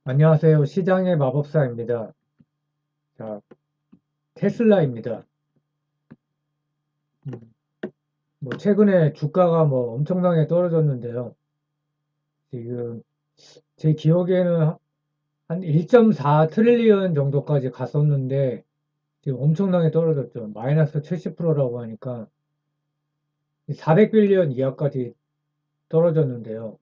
안녕하세요. 시장의 마법사입니다. 자, 테슬라입니다. 음, 뭐 최근에 주가가 뭐 엄청나게 떨어졌는데요. 지금 제 기억에는 한 1.4 트릴리언 정도까지 갔었는데 지금 엄청나게 떨어졌죠. 마이너스 70%라고 하니까 400빌리언 이하까지 떨어졌는데요.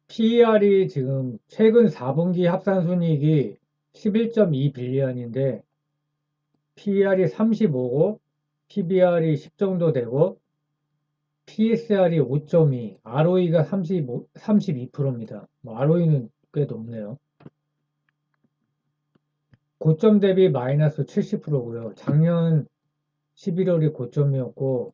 PER이 지금 최근 4분기 합산순이익이 11.2 빌리언인데 PER이 35고 PBR이 10 정도 되고 PSR이 5.2, ROE가 32%입니다. ROE는 꽤 높네요. 고점 대비 마이너스 70%고요. 작년 11월이 고점이었고,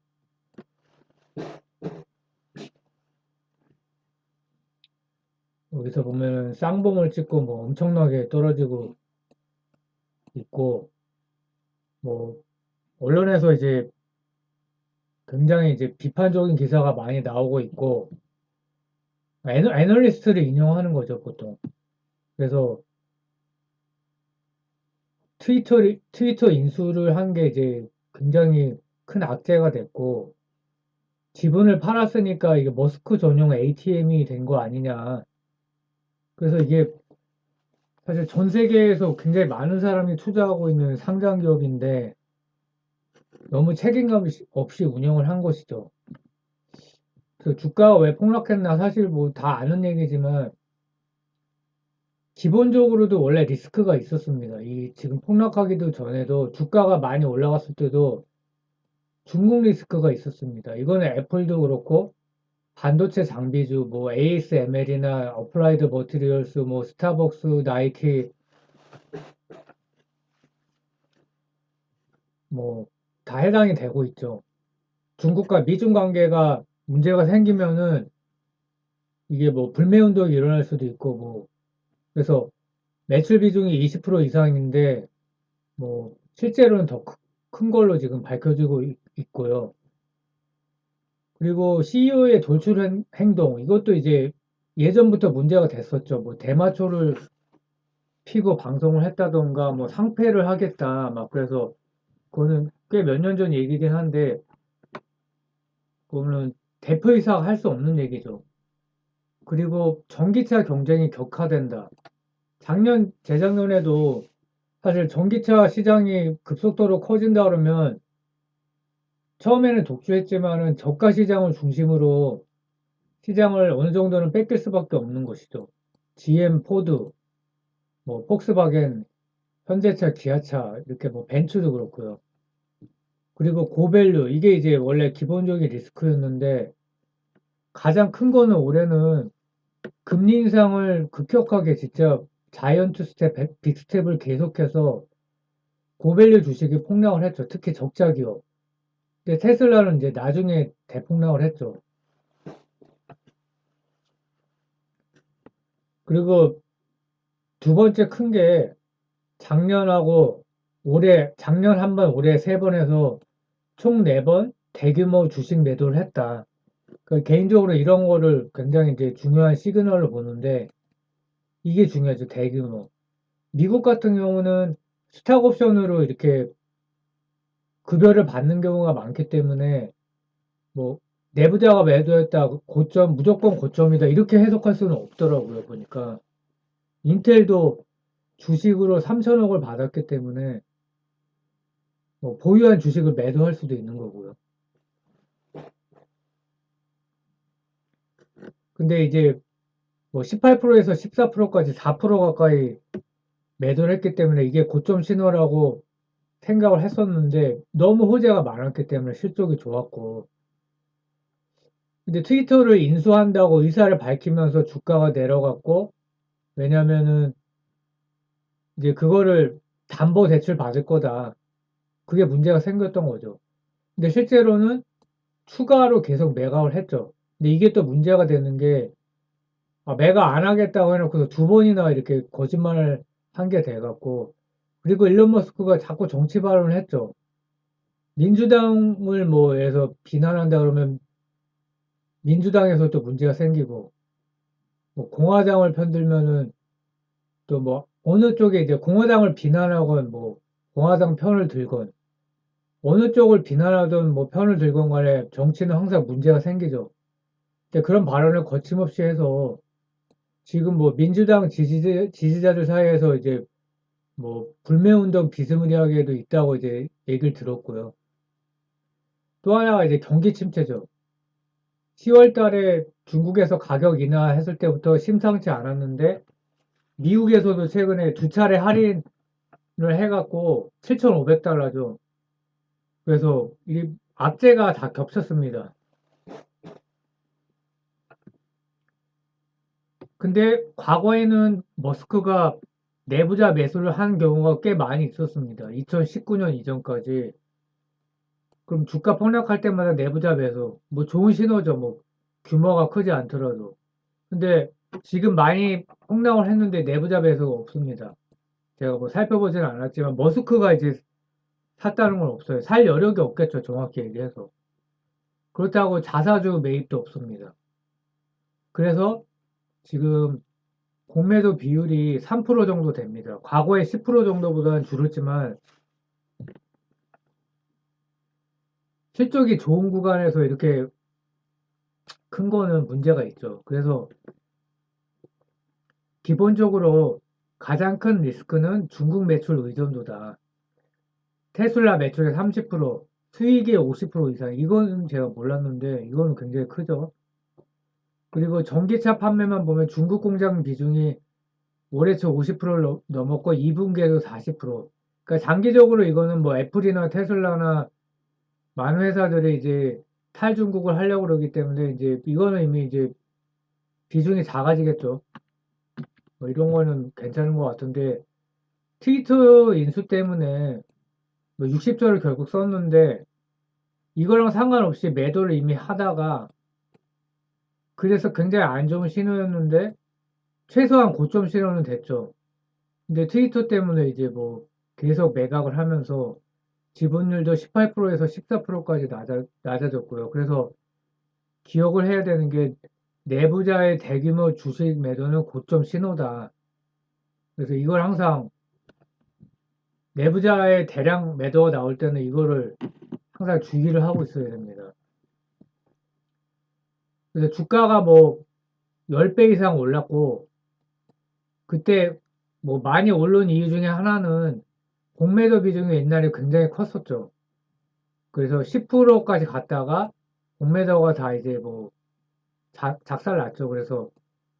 여기서 보면 쌍봉을 찍고 뭐 엄청나게 떨어지고 있고, 뭐, 언론에서 이제 굉장히 이제 비판적인 기사가 많이 나오고 있고, 애널리스트를 인용하는 거죠, 보통. 그래서 트위터 인수를 한 게 이제 굉장히 큰 악재가 됐고, 지분을 팔았으니까 이게 머스크 전용 ATM이 된 거 아니냐. 그래서 이게 사실 전 세계에서 굉장히 많은 사람이 투자하고 있는 상장 기업인데 너무 책임감 없이 운영을 한 것이죠. 그 주가가 왜 폭락했나 사실 뭐 다 아는 얘기지만 기본적으로도 원래 리스크가 있었습니다. 이 지금 폭락하기도 전에도 주가가 많이 올라갔을 때도 중국 리스크가 있었습니다. 이거는 애플도 그렇고 반도체 장비주, 뭐 ASML이나 어플라이드 머티리얼스, 뭐 스타벅스, 나이키, 뭐 다 해당이 되고 있죠. 중국과 미중 관계가 문제가 생기면은 이게 뭐 불매 운동이 일어날 수도 있고 뭐 그래서 매출 비중이 20% 이상인데 뭐 실제로는 더 큰 걸로 지금 밝혀지고 있고요. 그리고 CEO의 돌출 행동 이것도 이제 예전부터 문제가 됐었죠. 뭐 대마초를 피고 방송을 했다던가 뭐 상패를 하겠다 막 그래서 그거는 꽤 몇 년 전 얘기긴 한데 그거는 대표이사가 할 수 없는 얘기죠. 그리고 전기차 경쟁이 격화된다. 재작년에도 사실 전기차 시장이 급속도로 커진다 그러면 처음에는 독주했지만은 저가 시장을 중심으로 시장을 어느 정도는 뺏길 수밖에 없는 것이죠. GM, 포드, 뭐 폭스바겐, 현대차, 기아차 이렇게 뭐 벤츠도 그렇고요. 그리고 고밸류 이게 이제 원래 기본적인 리스크였는데 가장 큰 거는 올해는 금리 인상을 급격하게 진짜 자이언트 스텝, 빅스텝을 계속해서 고밸류 주식이 폭락을 했죠. 특히 적자 기업. 근데 테슬라는 이제 나중에 대폭락을 했죠. 그리고 두 번째 큰 게 작년하고 작년 한 번, 올해 세 번 해서 총 네 번 대규모 주식 매도를 했다. 개인적으로 이런 거를 굉장히 이제 중요한 시그널로 보는데 이게 중요하죠. 대규모. 미국 같은 경우는 스탁 옵션으로 이렇게 급여를 받는 경우가 많기 때문에 뭐 내부자가 매도했다 고점 무조건 고점이다 이렇게 해석할 수는 없더라고요. 보니까 인텔도 주식으로 3천억을 받았기 때문에 뭐 보유한 주식을 매도할 수도 있는 거고요. 근데 이제 뭐 18%에서 14%까지 4% 가까이 매도를 했기 때문에 이게 고점 신호라고 생각을 했었는데 너무 호재가 많았기 때문에 실적이 좋았고 근데 트위터를 인수한다고 의사를 밝히면서 주가가 내려갔고 왜냐면은 이제 그거를 담보 대출 받을 거다. 그게 문제가 생겼던 거죠. 근데 실제로는 추가로 계속 매각을 했죠. 근데 이게 또 문제가 되는 게 매각 안 하겠다고 해놓고서 두 번이나 이렇게 거짓말을 한 게 돼갖고 그리고 일론 머스크가 자꾸 정치 발언을 했죠. 민주당을 뭐 해서 비난한다 그러면 민주당에서 또 문제가 생기고 뭐 공화당을 편들면은 또 뭐 어느 쪽에 이제 공화당을 비난하건 뭐 공화당 편을 들건 어느 쪽을 비난하든 뭐 편을 들건 간에 정치는 항상 문제가 생기죠. 근데 그런 발언을 거침없이 해서 지금 뭐 민주당 지지자들 사이에서 이제 뭐 불매운동 비스무리하게도 있다고 이제 얘기를 들었고요. 또 하나가 이제 경기 침체죠. 10월 달에 중국에서 가격 인하했을 때부터 심상치 않았는데 미국에서도 최근에 두 차례 할인을 해갖고 7,500달러죠. 그래서 이 악재가 다 겹쳤습니다. 근데 과거에는 머스크가 내부자 매수를 한 경우가 꽤 많이 있었습니다. 2019년 이전까지. 그럼 주가 폭락할 때마다 내부자 매수. 뭐 좋은 신호죠. 뭐 규모가 크지 않더라도. 근데 지금 많이 폭락을 했는데 내부자 매수가 없습니다. 제가 뭐 살펴보지는 않았지만 머스크가 이제 샀다는 건 없어요. 살 여력이 없겠죠. 정확히 얘기해서. 그렇다고 자사주 매입도 없습니다. 그래서 지금 공매도 비율이 3% 정도 됩니다. 과거에 10% 정도보다는 줄었지만 실적이 좋은 구간에서 이렇게 큰 거는 문제가 있죠. 그래서 기본적으로 가장 큰 리스크는 중국 매출 의존도다. 테슬라 매출의 30%, 수익의 50% 이상. 이거는 제가 몰랐는데 이거는 굉장히 크죠. 그리고 전기차 판매만 보면 중국 공장 비중이 올해 초 50%를 넘었고 2분기에도 40%. 그러니까 장기적으로 이거는 뭐 애플이나 테슬라나 많은 회사들이 이제 탈중국을 하려고 그러기 때문에 이제 이거는 이미 이제 비중이 작아지겠죠. 뭐 이런 거는 괜찮은 것 같은데 트위터 인수 때문에 뭐 60조를 결국 썼는데 이거랑 상관없이 매도를 이미 하다가 그래서 굉장히 안 좋은 신호였는데 최소한 고점 신호는 됐죠. 근데 트위터 때문에 이제 뭐 계속 매각을 하면서 지분율도 18%에서 14%까지 낮아졌고요. 그래서 기억을 해야 되는 게 내부자의 대규모 주식 매도는 고점 신호다. 그래서 이걸 항상 내부자의 대량 매도가 나올 때는 이거를 항상 주의를 하고 있어야 됩니다. 그래서 주가가 뭐 10배 이상 올랐고 그때 뭐 많이 오른 이유 중에 하나는 공매도 비중이 옛날에 굉장히 컸었죠. 그래서 10%까지 갔다가 공매도가 다 이제 뭐 작살 났죠. 그래서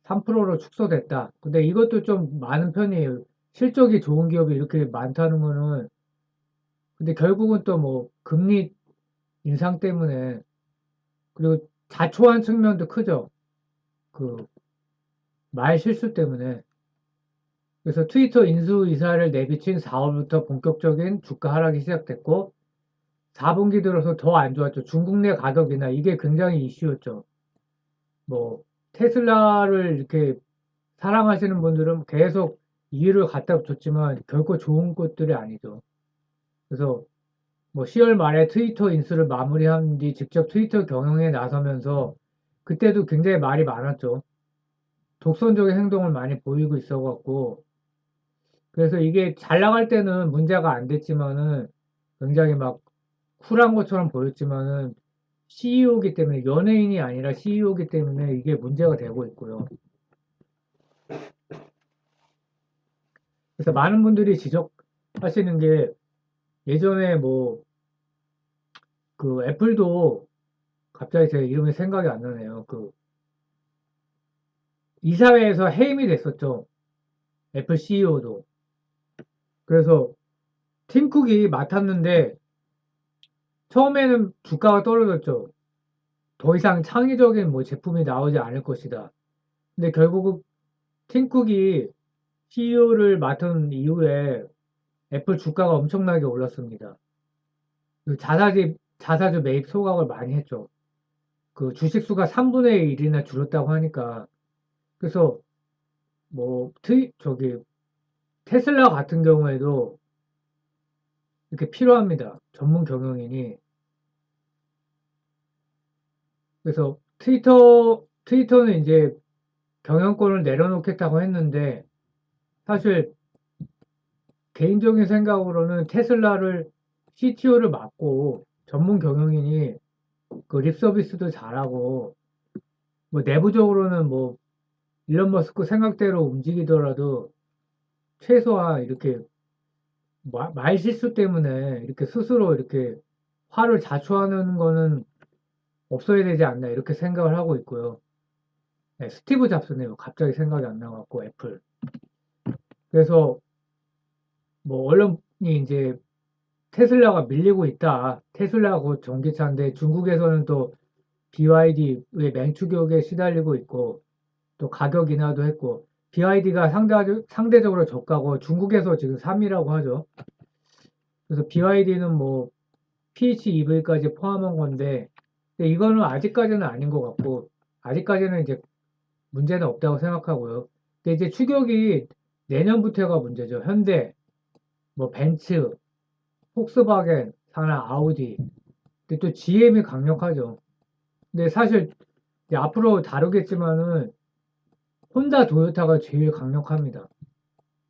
3%로 축소됐다. 근데 이것도 좀 많은 편이에요. 실적이 좋은 기업이 이렇게 많다는 거는 근데 결국은 또 뭐 금리 인상 때문에 그리고 자초한 측면도 크죠. 그 말 실수 때문에. 그래서 트위터 인수 이사를 내비친 4월부터 본격적인 주가 하락이 시작됐고 4분기 들어서 더 안 좋았죠. 중국 내 가격이나 이게 굉장히 이슈였죠. 뭐 테슬라를 이렇게 사랑하시는 분들은 계속 이유를 갖다 붙였지만 결코 좋은 것들이 아니죠. 그래서 뭐 10월 말에 트위터 인수를 마무리한 뒤 직접 트위터 경영에 나서면서 그때도 굉장히 말이 많았죠. 독선적인 행동을 많이 보이고 있어갖고 그래서 이게 잘 나갈 때는 문제가 안 됐지만은 굉장히 막 쿨한 것처럼 보였지만은 CEO이기 때문에 연예인이 아니라 CEO이기 때문에 이게 문제가 되고 있고요. 그래서 많은 분들이 지적하시는 게 예전에 뭐 그 애플도 갑자기 제 이름이 생각이 안 나네요. 그 이사회에서 해임이 됐었죠. 애플 CEO도. 그래서 팀 쿡이 맡았는데 처음에는 주가가 떨어졌죠. 더 이상 창의적인 뭐 제품이 나오지 않을 것이다. 근데 결국 팀 쿡이 CEO를 맡은 이후에 애플 주가가 엄청나게 올랐습니다. 그 자사주 매입 소각을 많이 했죠. 그 주식 수가 3분의 1이나 줄었다고 하니까. 그래서 뭐 저기 테슬라 같은 경우에도 이렇게 필요합니다. 전문 경영인이. 그래서 트위터는 이제 경영권을 내려놓겠다고 했는데 사실 개인적인 생각으로는 테슬라를 CTO를 맡고 전문 경영인이 그 립 서비스도 잘하고 뭐 내부적으로는 뭐 일론 머스크 생각대로 움직이더라도 최소한 이렇게 말 실수 때문에 이렇게 스스로 이렇게 화를 자초하는 거는 없어야 되지 않나 이렇게 생각을 하고 있고요. 네, 스티브 잡스네요. 갑자기 생각이 안 나갖고 애플. 그래서 뭐 언론이 이제 테슬라가 밀리고 있다. 테슬라가 곧 전기차인데 중국에서는 또 BYD의 맹추격에 시달리고 있고 또 가격 인하도 했고 BYD가 상대적으로 저가고 중국에서 지금 3위라고 하죠. 그래서 BYD는 뭐 PHEV까지 포함한 건데 근데 이거는 아직까지는 아닌 것 같고 아직까지는 이제 문제는 없다고 생각하고요. 근데 이제 추격이 내년부터가 문제죠. 현대, 뭐 벤츠, 폭스바겐, 사나 아우디. 근데 또 GM이 강력하죠. 근데 사실 이제 앞으로 다루겠지만은 혼다, 도요타가 제일 강력합니다.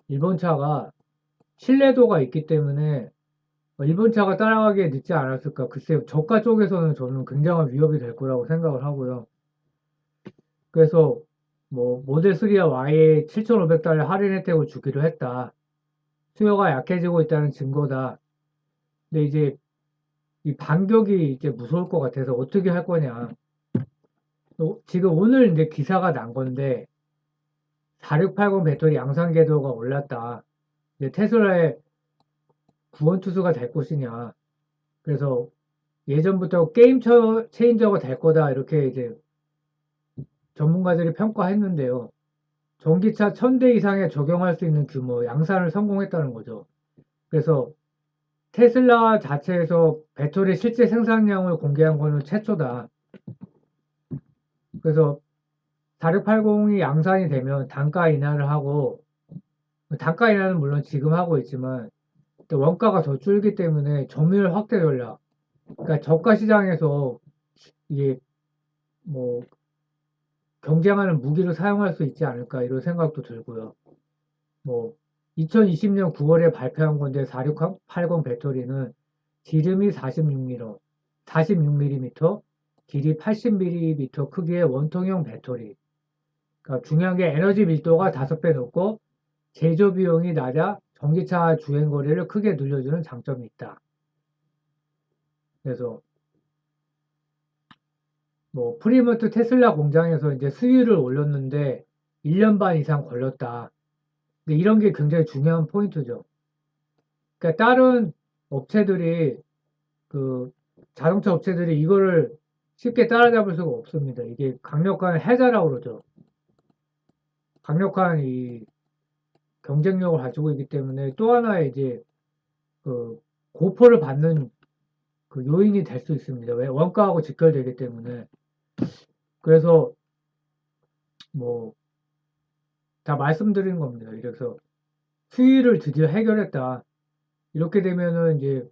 일본 차가 신뢰도가 있기 때문에 일본 차가 따라가기에 늦지 않았을까. 글쎄요. 저가 쪽에서는 저는 굉장한 위협이 될 거라고 생각을 하고요. 그래서 뭐 모델 3와 Y에 7,500달러 할인 혜택을 주기로 했다. 수요가 약해지고 있다는 증거다. 근데 이제 이 반격이 이제 무서울 것 같아서 어떻게 할 거냐. 지금 오늘 이제 기사가 난 건데 4680 배터리 양산 궤도가 올랐다. 이제 테슬라의 구원 투수가 될 것이냐. 그래서 예전부터 게임 체인저가 될 거다. 이렇게 이제 전문가들이 평가했는데요. 전기차 1000대 이상에 적용할 수 있는 규모 양산을 성공했다는 거죠. 그래서 테슬라 자체에서 배터리 실제 생산량을 공개한 거는 최초다. 그래서 4680이 양산이 되면 단가 인하를 하고 단가 인하는 물론 지금 하고 있지만 또 원가가 더 줄기 때문에 점유율 확대 전략 그러니까 저가 시장에서 이게 뭐 경쟁하는 무기로 사용할 수 있지 않을까 이런 생각도 들고요. 뭐 2020년 9월에 발표한 건데 4680 배터리는 지름이 46mm, 46mm, 길이 80mm 크기의 원통형 배터리. 그러니까 중요한 게 에너지 밀도가 5배 높고 제조 비용이 낮아 전기차 주행 거리를 크게 늘려주는 장점이 있다. 그래서 뭐 프리먼트 테슬라 공장에서 이제 수율을 올렸는데 1년 반 이상 걸렸다. 근데 이런 게 굉장히 중요한 포인트죠. 그러니까 다른 업체들이 그 자동차 업체들이 이거를 쉽게 따라잡을 수가 없습니다. 이게 강력한 해자라고 그러죠. 강력한 이 경쟁력을 가지고 있기 때문에 또 하나의 이제 그 고포를 받는 그 요인이 될 수 있습니다. 왜? 원가하고 직결되기 때문에. 그래서 뭐 다 말씀드린 겁니다. 그래서 수위를 드디어 해결했다. 이렇게 되면은 이제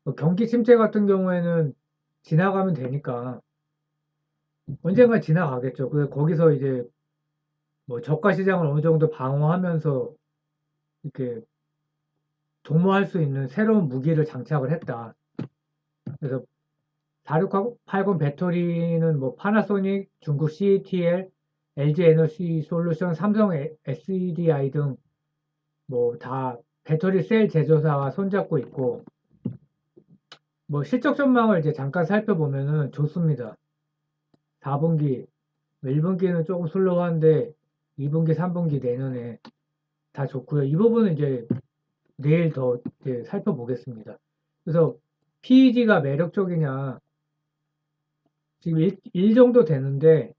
뭐 경기 침체 같은 경우에는 지나가면 되니까 언젠가 지나가겠죠. 그래서 거기서 이제 뭐 저가 시장을 어느 정도 방어하면서 이렇게 도모할 수 있는 새로운 무기를 장착을 했다. 그래서 4680 배터리는 뭐 파나소닉, 중국 CATL, LG 에너지 솔루션, 삼성 SDI 등 뭐 다 배터리 셀 제조사와 손잡고 있고 뭐 실적 전망을 이제 잠깐 살펴보면은 좋습니다. 4분기, 1분기는 조금 슬로우한데 2분기, 3분기 내년에 다 좋고요. 이 부분은 이제 내일 더 이제 살펴보겠습니다. 그래서 PEG가 매력적이냐 지금 1 정도 되는데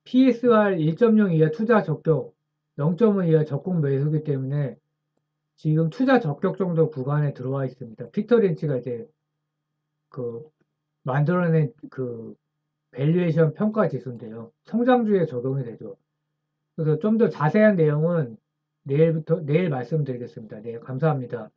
PSR 1.0 이하 투자 적격, 0.5 이하 적공 매수기 때문에 지금 투자 적격 정도 구간에 들어와 있습니다. 피터 린치가 이제 그 만들어낸 그 밸류에이션 평가 지수인데요. 성장주에 적용이 되죠. 그래서 좀 더 자세한 내용은 내일 말씀드리겠습니다. 네, 감사합니다.